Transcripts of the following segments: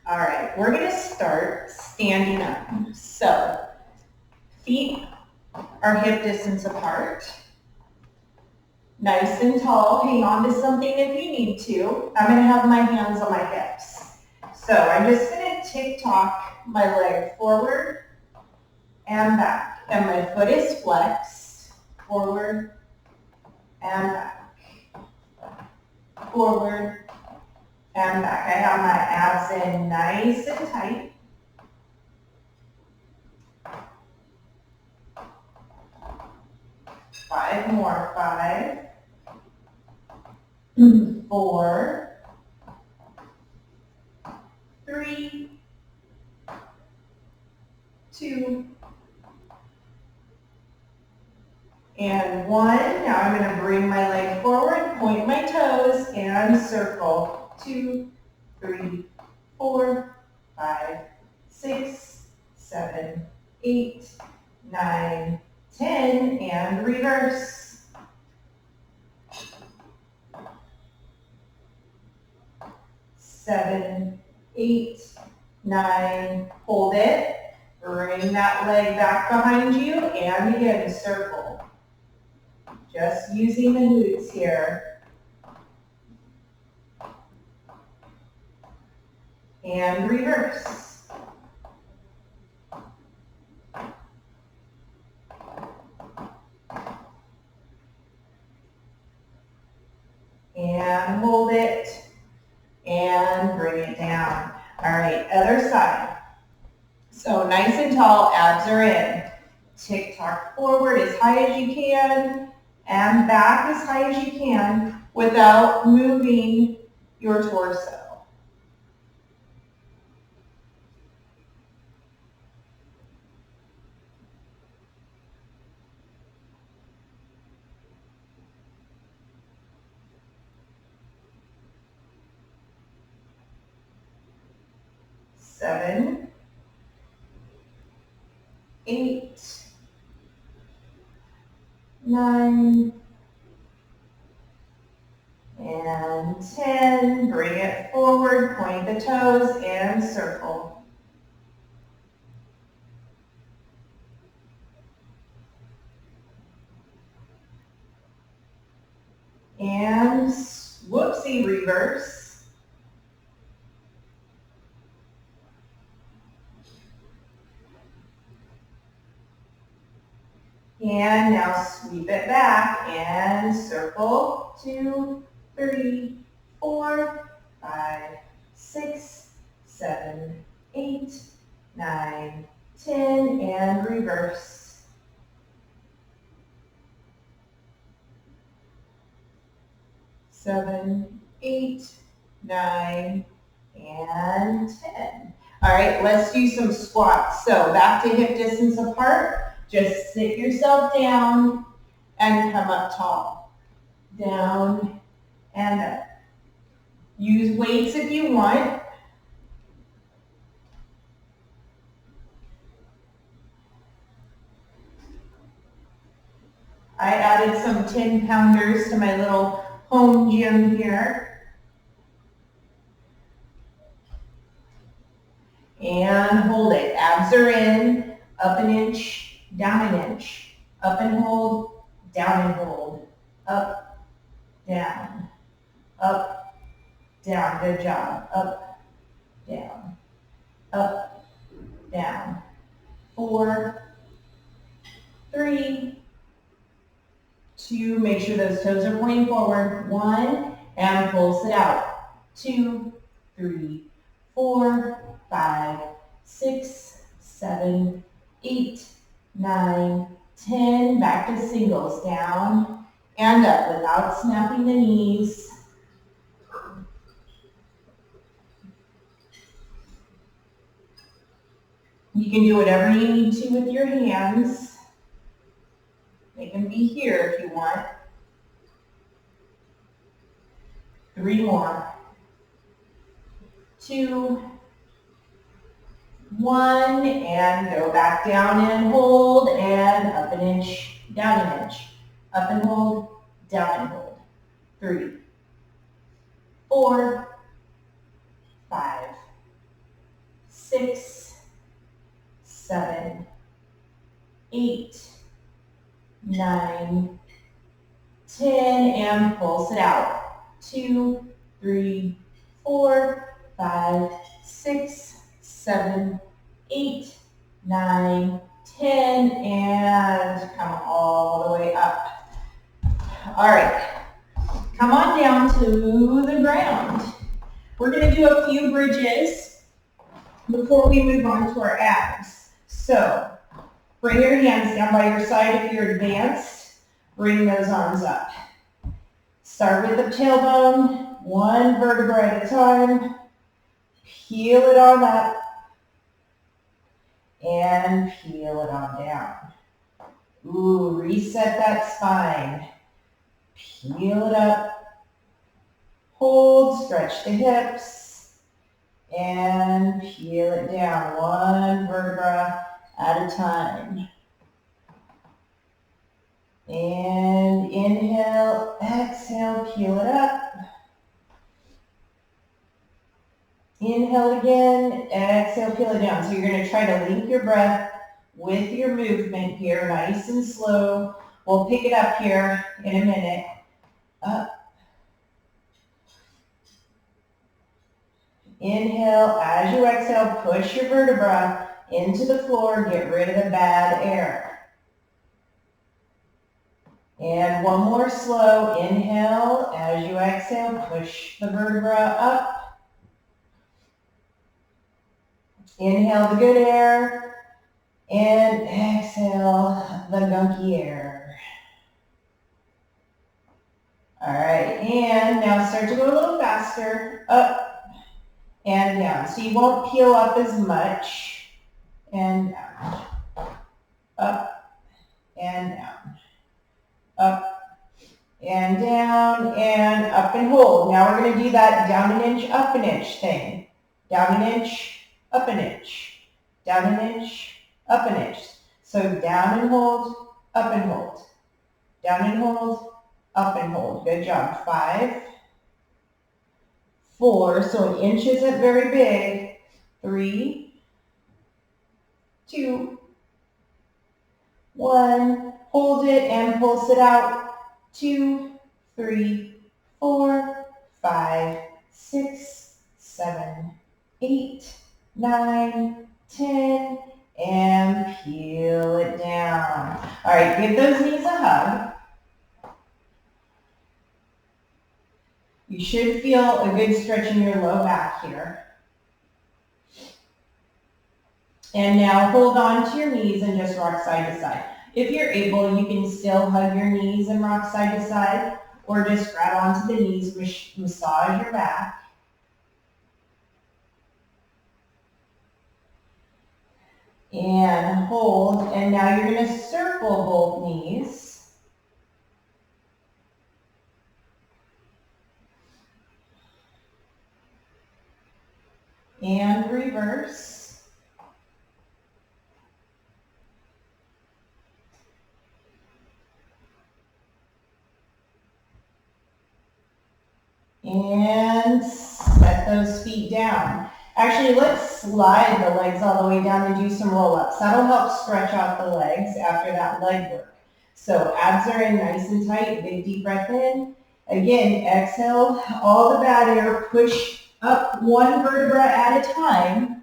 All right, we're gonna start standing up. So, feet are hip distance apart. Nice and tall, hang on to something if you need to. I'm gonna have my hands on my hips. So I'm just gonna tick-tock my leg forward and back. And my foot is flexed, forward and back. Forward and back. I have my abs in nice and tight. Five more, 5, 4, 3, 2, and 1. Now I'm going to bring my leg forward, point my toes, and circle. 2, 3, 4, 5, 6, 7, 8, 9, 10, and reverse. 7, 8, 9, hold it. Bring that leg back behind you, and again, circle. Just using the glutes here. And reverse. And hold it. And bring it down. All right, other side. So nice and tall, abs are in. Tick-tock forward as high as you can, and back as high as you can without moving your torso. Seven, 8, 9, and 10. Bring it forward, point the toes, and circle. And whoopsie, reverse. And now sweep it back and circle. 2, 3, 4, 5, 6, 7, 8, 9, 10, and reverse. 7, 8, 9, and 10. All right, let's do some squats. So back to hip distance apart. Just sit yourself down and come up tall. Down and up. Use weights if you want. I added some 10-pounders to my little home gym here. And hold it. Abs are in. Up an inch, down an inch. Up and hold, down and hold. Up, down. Up, down. Good job. Up, down. Up, down. 4, 3, 2. Make sure those toes are pointing forward. 1, and pulse it out. 2, 3, 4, 5, 6, 7, 8, 9, 10. Back to singles. Down and up without snapping the knees. You can do whatever you need to with your hands. They can be here if you want. 3 more. 2, 1, and go back down and hold, and up an inch, down an inch. Up and hold, down and hold. 3, 4, 5, 9, 10, and pulse it out. 2, 3, 4, 5, 6, 7, 8, 9, 10, and come all the way up. All right, come on down to the ground. We're going to do a few bridges before we move on to our abs. So bring your hands down by your side if you're advanced. Bring those arms up. Start with the tailbone, one vertebra at a time. Peel it on up and peel it on down. Ooh, reset that spine. Peel it up. Hold, stretch the hips, and peel it down one vertebra at a time. And inhale, exhale, peel it up. Inhale again, exhale, peel it down. So you're going to try to link your breath with your movement here, nice and slow. We'll pick it up here in a minute. Up. Inhale, as you exhale, push your vertebra into the floor, get rid of the bad air. And one more slow, inhale, as you exhale, push the vertebra up. Inhale the good air, and exhale the gunky air. All right, and now start to go a little faster, up and down. So you won't peel up as much, and down, up and down, up and down, and up and hold. Now we're going to do that down an inch, up an inch thing. Down an inch, up an inch. Down an inch, up an inch. So down and hold, up and hold. Down and hold, up and hold. Good job. 5, 4, so an inch isn't very big. 3, 2, 1. Hold it and pulse it out. 2, 3, 4, 5, 6, 7, 8, 9, 10, and peel it down. All right, give those knees a hug. You should feel a good stretch in your low back here. And now hold on to your knees and just rock side to side. If you're able, you can still hug your knees and rock side to side, or just grab onto the knees, massage your back. And hold, and now you're going to circle both knees. And reverse. And set those feet down. Actually, let's slide the legs all the way down and do some roll-ups. That'll help stretch out the legs after that leg work. So abs are in nice and tight. Big deep breath in. Again, exhale all the bad air. Push up one vertebra at a time.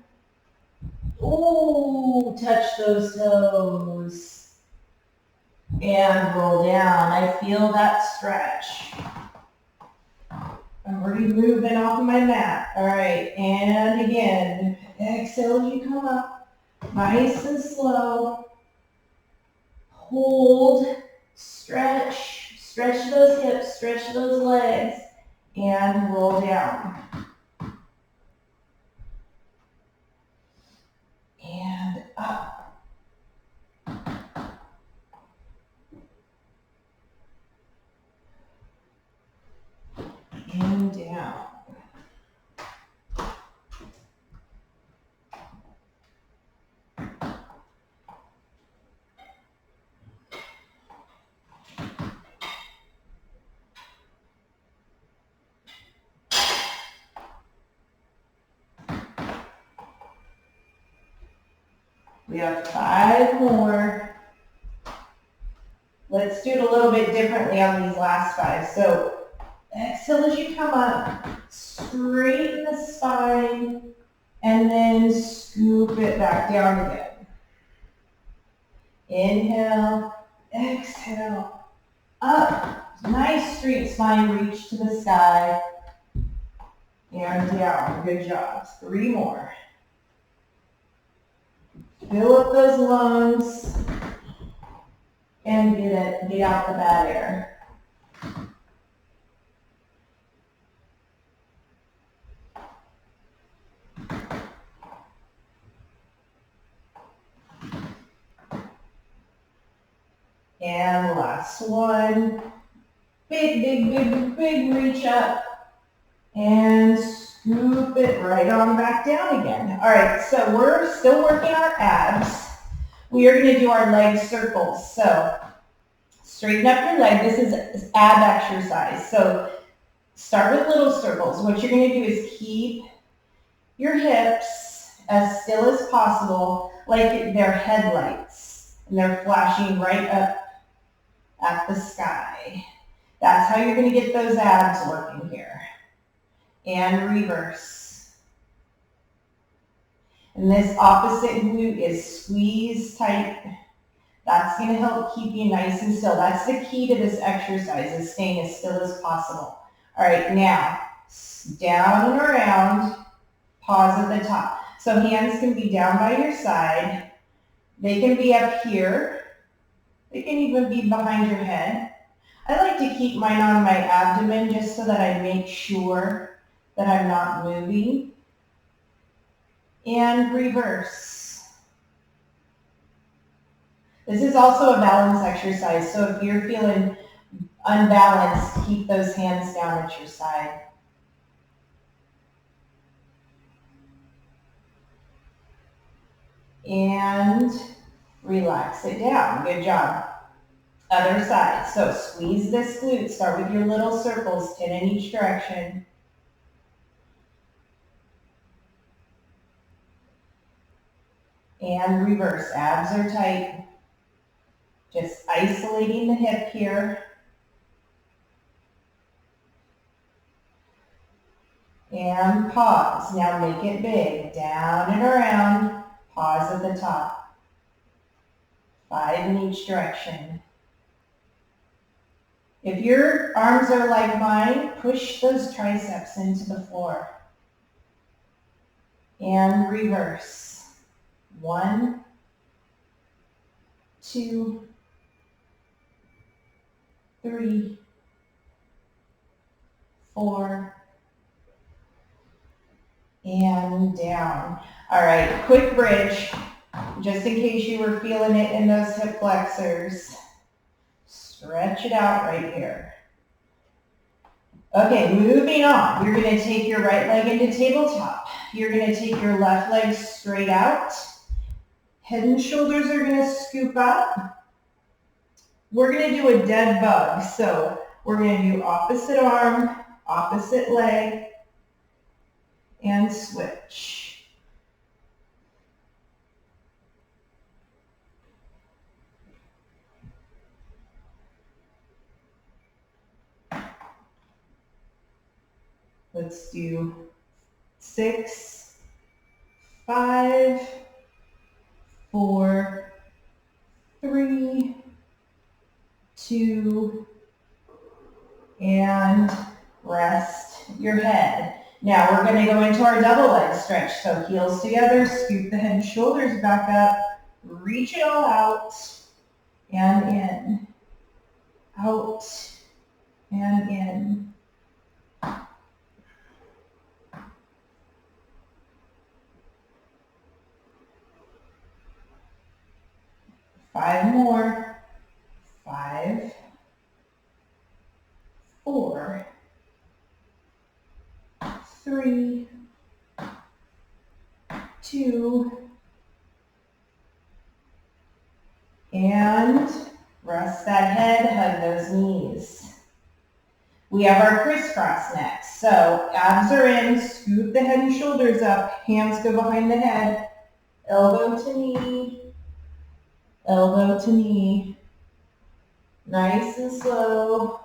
Ooh, touch those toes. And roll down. I feel that stretch. I'm already moving off of my mat. All right, and again, exhale as you come up. Nice and slow. Hold, stretch those hips, stretch those legs, and roll down. And up. And down. We have 5 more. Let's little bit differently on these last 5. So exhale as you come up, straighten the spine, and then scoop it back down again. Inhale, exhale, up. Nice straight spine, reach to the sky, and down. Good job. 3 more. Fill up those lungs and get out the bad air. And last one. Big reach up and scoop it right on back down again. All right, so we're still working our abs. We are going to do our leg circles. So straighten up your leg. This is ab exercise. So start with little circles. What you're going to do is keep your hips as still as possible, like they're headlights, and they're flashing right up at the sky. That's how you're going to get those abs working here. And reverse. And this opposite glute is squeezed tight. That's going to help keep you nice and still. That's the key to this exercise, is staying as still as possible. All right, now down and around, pause at the top. So hands can be down by your side. They can be up here. They can even be behind your head. I like to keep mine on my abdomen just so that I make sure that I'm not moving. And reverse. This is also a balance exercise, so if you're feeling unbalanced, keep those hands down at your side. And relax it down. Good job. Other side. So squeeze this glute. Start with your little circles, 10 in each direction. And reverse. Abs are tight. Just isolating the hip here. And pause. Now make it big. Down and around. Pause at the top. 5 in each direction. If your arms are like mine, push those triceps into the floor. And reverse. 1, 2, 3, 4, and down. All right, quick bridge, just in case you were feeling it in those hip flexors. Stretch it out right here. Okay, moving on. You're going to take your right leg into tabletop. You're going to take your left leg straight out. Head and shoulders are going to scoop up. We're going to do a dead bug. So we're going to do opposite arm, opposite leg, and switch. Let's do 6, 5, 4, 3, 2, and rest your head. Now we're going to go into our double leg stretch. So heels together, scoop the head and shoulders back up, reach it all out, and in, out, and in. 5 more. 5, 4, 3, 2, and rest that head, hug those knees. We have our crisscross next. So abs are in, scoop the head and shoulders up, hands go behind the head, elbow to knee, Nice and slow.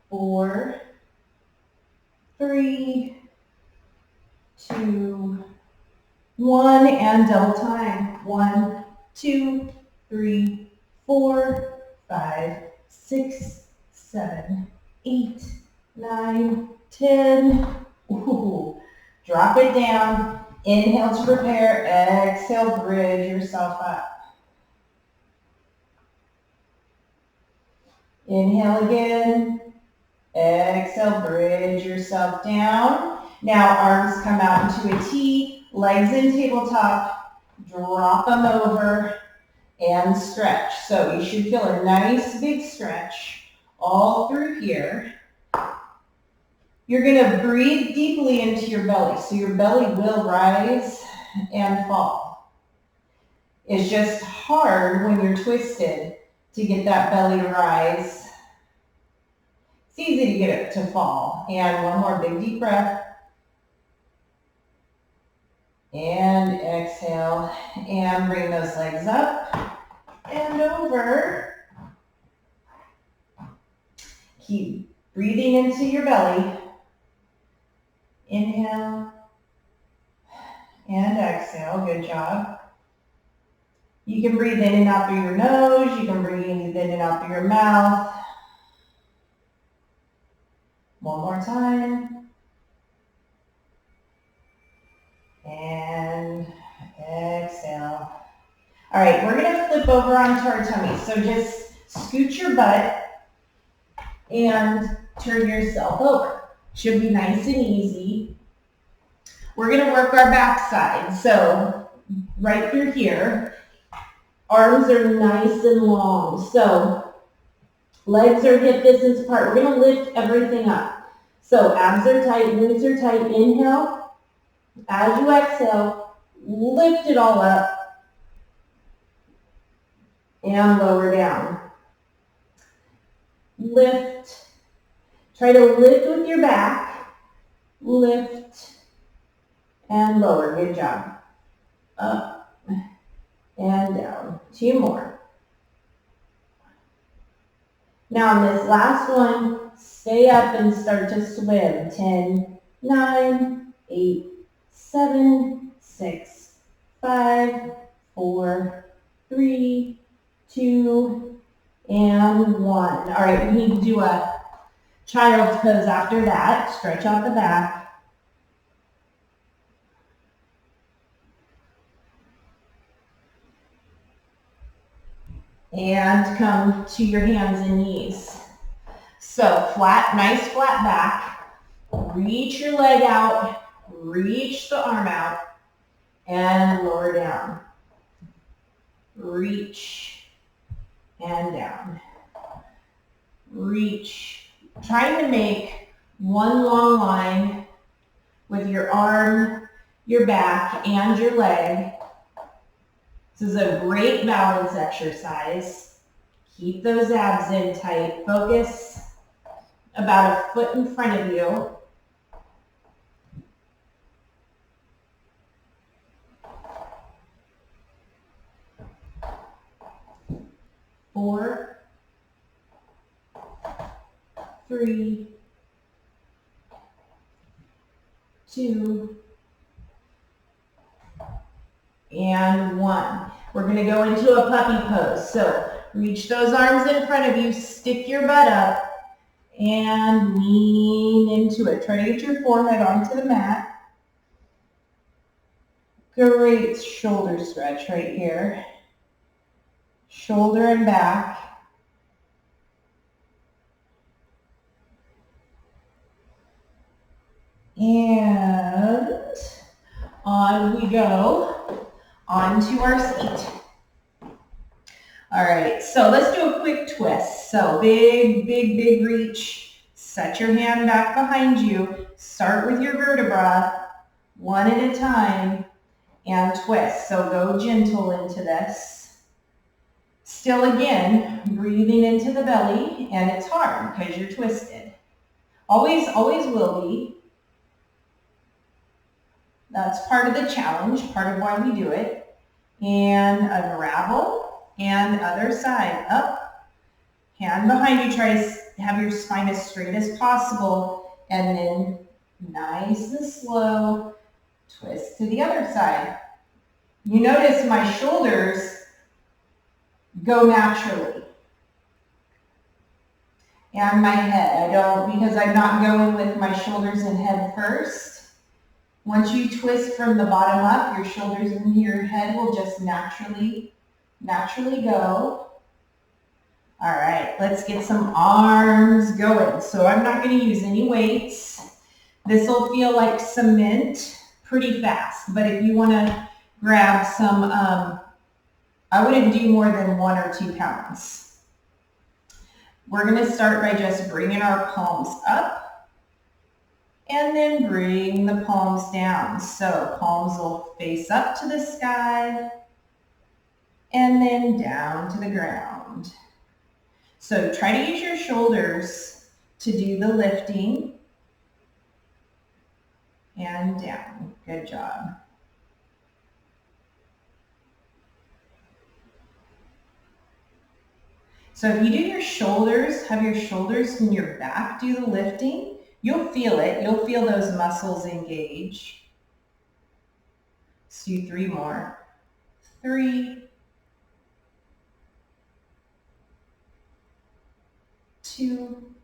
4, 3, 2, 1, and double time. 1, 2, 3, 4, 5, 6, 7, 8, 9, 10. Ooh. Drop it down. Inhale to prepare. Exhale, bridge yourself up. Inhale again. Exhale, bridge yourself down. Now arms come out into a T, legs in tabletop, drop them over and stretch. So you should feel a nice big stretch all through here. You're gonna breathe deeply into your belly. So your belly will rise and fall. It's just hard when you're twisted to get that belly to rise. It's easy to get it to fall. And one more big deep breath. And exhale. And bring those legs up and over. Keep breathing into your belly. Inhale and exhale. Good job. You can breathe in and out through your nose. You can breathe in and out through your mouth. One more time. And exhale. All right, we're going to flip over onto our tummy. So just scoot your butt and turn yourself over. Should be nice and easy. We're going to work our backside. So right through here, arms are nice and long. So legs are hip distance apart. We're going to lift everything up. So abs are tight, glutes are tight. Inhale. As you exhale, lift it all up and lower down. Lift. Try to lift with your back. Lift and lower. Good job. Up and down. 2 more. Now on this last one, stay up and start to swim. 10, 9, 8, 7, 6, 5, 4, 3, 2, and 1. All right, we need to do a child's pose after that. Stretch out the back. And come to your hands and knees. So flat, nice flat back. Reach your leg out. Reach the arm out. And lower down. Reach and down. Reach. Trying to make one long line with your arm, your back, and your leg. This is a great balance exercise. Keep those abs in tight. Focus about a foot in front of you. Four, 3, 2, and 1. We're going to go into a puppy pose. So reach those arms in front of you, stick your butt up, and lean into it. Try to get your forehead onto the mat. Great shoulder stretch right here. Shoulder and back. And on we go, onto our seat. All right, so let's do a quick twist. So big, big, big reach. Set your hand back behind you. Start with your vertebra, one at a time, and twist. So go gentle into this. Still again, breathing into the belly, and it's hard because you're twisted. Always will be. That's part of the challenge, part of why we do it. And unravel, and other side, up, hand behind you, try to have your spine as straight as possible, and then nice and slow, twist to the other side. You notice my shoulders go naturally. And my head, I don't, because I'm not going with my shoulders and head first. Once you twist from the bottom up, your shoulders and your head will just naturally go. All right, let's get some arms going. So I'm not going to use any weights. This will feel like cement pretty fast, but if you want to grab some, I wouldn't do more than 1 or 2 pounds. We're going to start by just bringing our palms up and then bring the palms down. So palms will face up to the sky and then down to the ground. So try to use your shoulders to do the lifting and down. Good job. So if you do your shoulders, have your shoulders and your back do the lifting, you'll feel it. You'll feel those muscles engage. Let's do 3 more. 3, 2,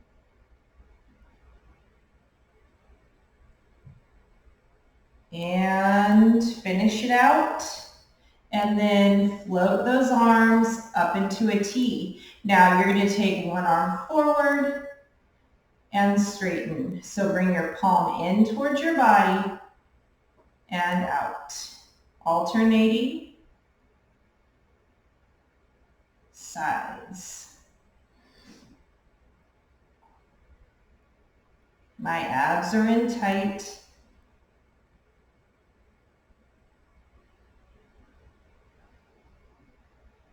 and finish it out. And then float those arms up into a T. Now you're going to take one arm forward and straighten. So bring your palm in towards your body and out. Alternating sides. My abs are in tight.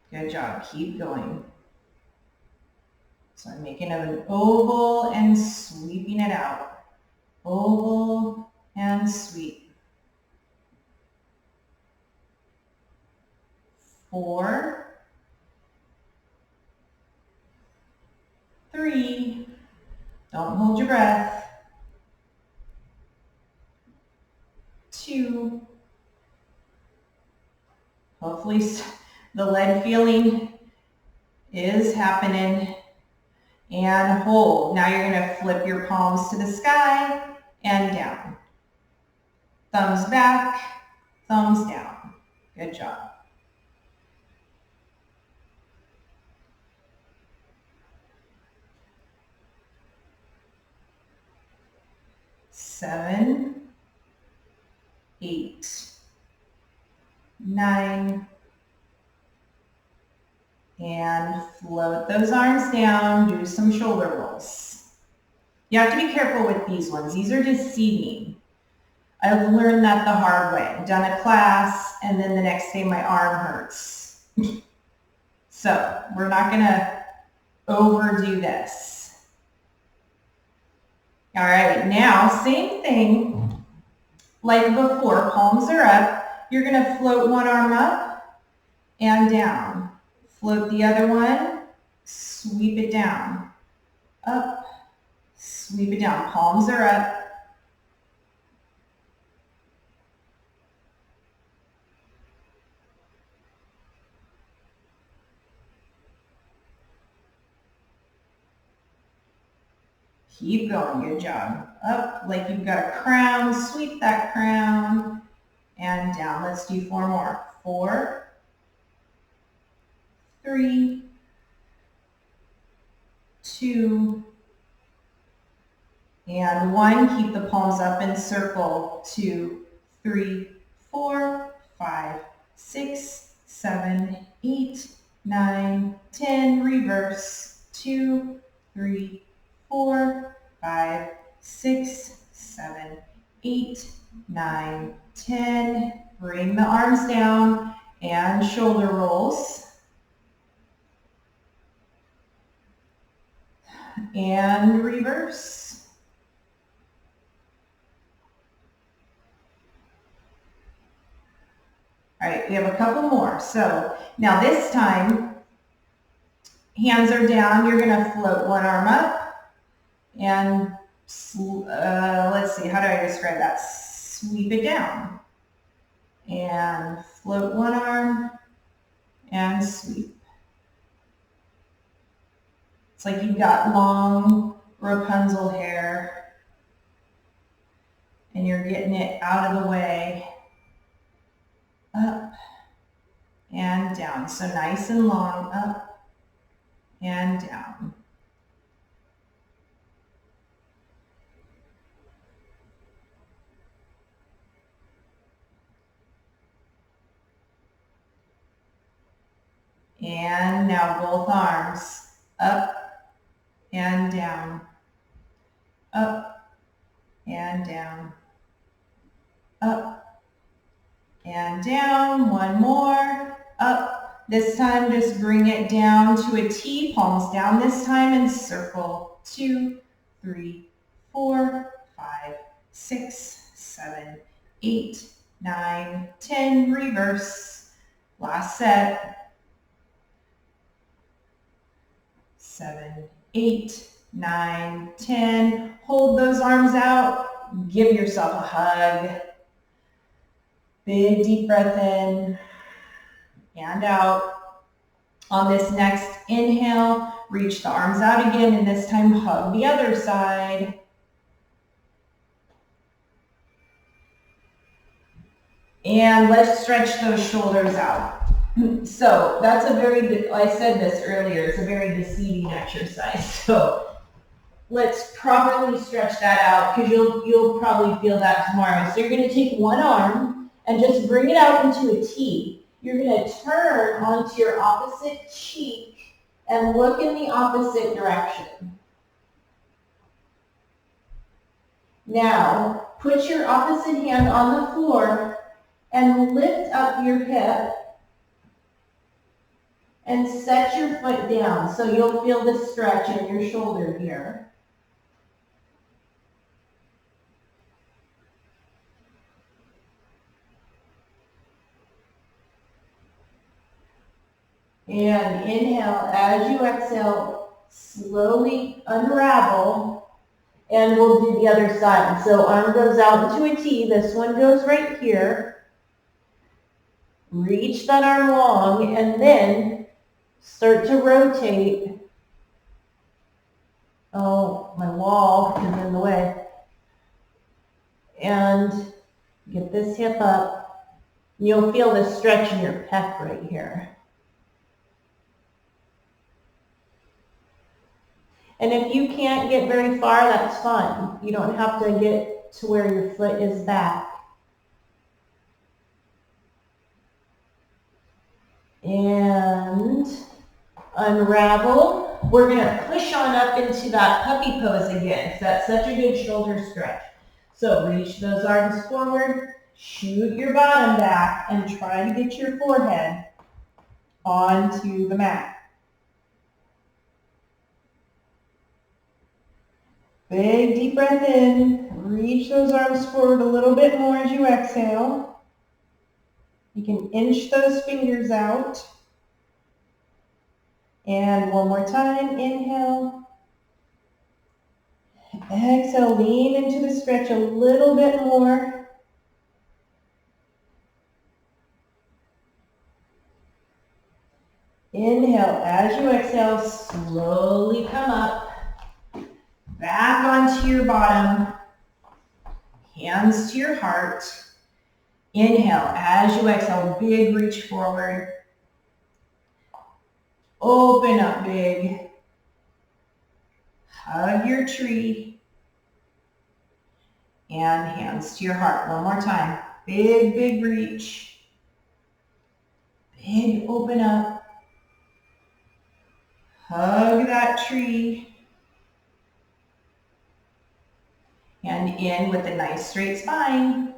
Good job, keep going. So I'm making an oval and sweeping it out. Oval and sweep. 4, 3, don't hold your breath. 2, hopefully the lead feeling is happening, and hold. Now you're going to flip your palms to the sky and down. Thumbs back, thumbs down. Good job. 7, 8, 9, and float those arms down, do some shoulder rolls. You have to be careful with these ones. These are deceiving. I've learned that the hard way. I've done a class and then the next day my arm hurts. So we're not gonna overdo this. All right, now same thing like before, palms are up. You're gonna float one arm up and down. Float the other one, sweep it down. Up, sweep it down. Palms are up. Keep going, good job. Up like you've got a crown, sweep that crown, and down. Let's do 4 more. 4, 3, 2, and 1. Keep the palms up in circle. 2, 3, 4, 5, 6, 7, 8, 9, 10. Reverse. 2, 3, 4, 5, 6, 7, 8, 9, 10. Bring the arms down and shoulder rolls. And reverse. All right, we have a couple more. So now this time, hands are down. You're gonna float one arm up and let's see, how do I describe that? Sweep it down and float one arm and sweep. It's like you've got long Rapunzel hair and you're getting it out of the way, up and down. So nice and long, up and down. And now both arms, up and down, up and down, up and down. One more, up. This time just bring it down to a T, palms down this time, and circle. 2, 3, 4, 5, 6, 7, 8, 9, 10. Reverse. Last set. 7, 8, 9, 10. Hold those arms out. Give yourself a hug. Big deep breath in and out. On this next inhale, reach the arms out again, and this time hug the other side. And let's stretch those shoulders out. So that's a very, I said this earlier, it's a very deceiving exercise. So let's properly stretch that out because you'll probably feel that tomorrow. So you're going to take one arm and just bring it out into a T. You're going to turn onto your opposite cheek and look in the opposite direction. Now, put your opposite hand on the floor and lift up your hip and set your foot down. So you'll feel the stretch in your shoulder here. And inhale, as you exhale, slowly unravel, and we'll do the other side. So arm goes out into a T, this one goes right here. Reach that arm long, and then start to rotate. Oh, my wall is in the way. And get this hip up. You'll feel the stretch in your pec right here. And if you can't get very far, that's fine. You don't have to get to where your foot is back. And unravel. We're going to push on up into that puppy pose again. That's such a good shoulder stretch. So reach those arms forward, shoot your bottom back, and try to get your forehead onto the mat. Big deep breath in. Reach those arms forward a little bit more as you exhale. You can inch those fingers out. And one more time, inhale. Exhale, lean into the stretch a little bit more. Inhale, as you exhale, slowly come up. Back onto your bottom. Hands to your heart. Inhale, as you exhale, big reach forward. Open up big. Hug your tree. And hands to your heart. One more time. Big, big reach. Big open up. Hug that tree. And in with a nice straight spine.